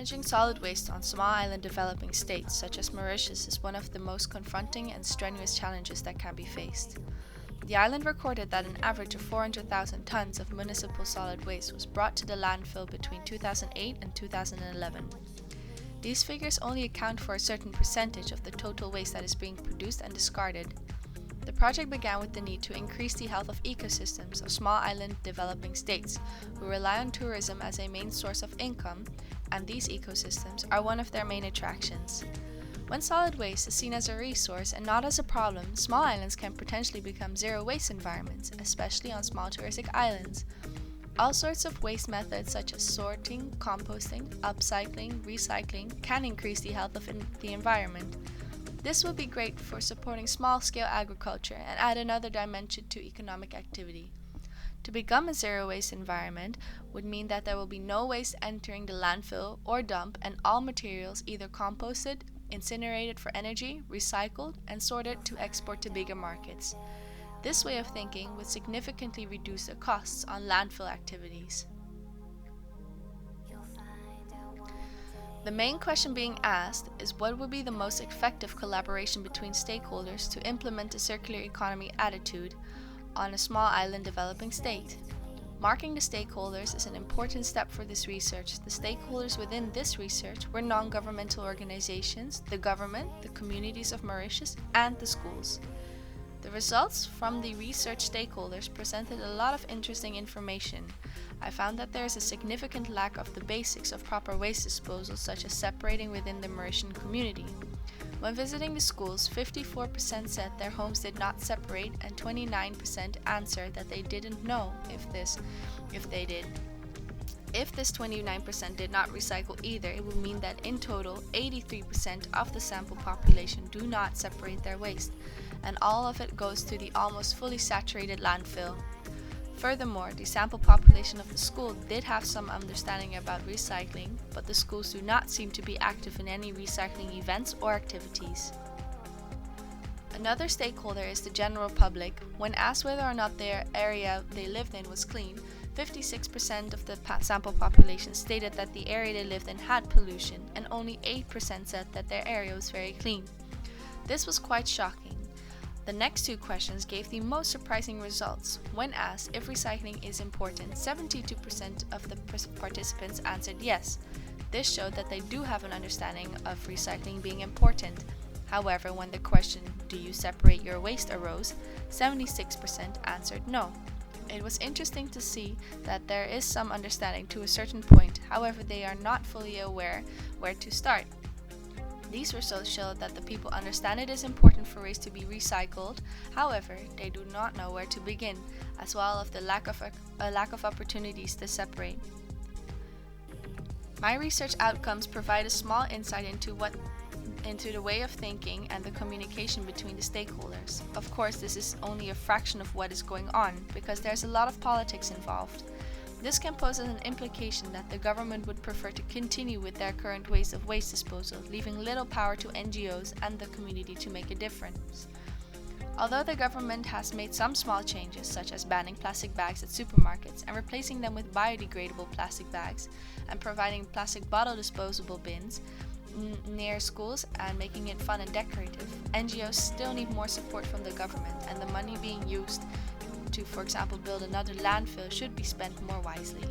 Managing solid waste on small island developing states such as Mauritius is one of the most confronting and strenuous challenges that can be faced. The island recorded that an average of 400,000 tons of municipal solid waste was brought to the landfill between 2008 and 2011. These figures only account for a certain percentage of the total waste that is being produced and discarded. The project began with the need to increase the health of ecosystems of small island developing states who rely on tourism as a main source of income, and these ecosystems are one of their main attractions. When solid waste is seen as a resource and not as a problem, small islands can potentially become zero-waste environments, especially on small touristic islands. All sorts of waste methods such as sorting, composting, upcycling, recycling can increase the health of the environment. This will be great for supporting small-scale agriculture and add another dimension to economic activity. To become a zero-waste environment would mean that there will be no waste entering the landfill or dump, and all materials either composted, incinerated for energy, recycled, and sorted to export to bigger markets. This way of thinking would significantly reduce the costs on landfill activities. The main question being asked is what would be the most effective collaboration between stakeholders to implement a circular economy attitude on a small island developing state. Marking the stakeholders is an important step for this research. The stakeholders within this research were non-governmental organizations, the government, the communities of Mauritius, and the schools. The results from the research stakeholders presented a lot of interesting information. I found that there is a significant lack of the basics of proper waste disposal, such as separating within the Mauritian community. When visiting the schools, 54% said their homes did not separate and 29% answered that they didn't know if they did. If this 29% did not recycle either, it would mean that in total 83% of the sample population do not separate their waste, and all of it goes to the almost fully saturated landfill. Furthermore, the sample population of the school did have some understanding about recycling, but the schools do not seem to be active in any recycling events or activities. Another stakeholder is the general public. When asked whether or not their area they lived in was clean, 56% of the sample population stated that the area they lived in had pollution, and only 8% said that their area was very clean. This was quite shocking. The next two questions gave the most surprising results. When asked if recycling is important, 72% of the participants answered yes. This showed that they do have an understanding of recycling being important. However, when the question, "Do you separate your waste?" arose, 76% answered no. It was interesting to see that there is some understanding to a certain point, however they are not fully aware where to start. These results show that the people understand it is important for waste to be recycled, however they do not know where to begin, as well as the lack of opportunities to separate. My research outcomes provide a small insight into the way of thinking and the communication between the stakeholders. Of course, this is only a fraction of what is going on, because there's a lot of politics involved. This can pose as an implication that the government would prefer to continue with their current ways of waste disposal, leaving little power to NGOs and the community to make a difference. Although the government has made some small changes, such as banning plastic bags at supermarkets and replacing them with biodegradable plastic bags, and providing plastic bottle disposable bins near schools and making it fun and decorative, NGOs still need more support from the government, and the money being used to, for example, build another landfill should be spent more wisely.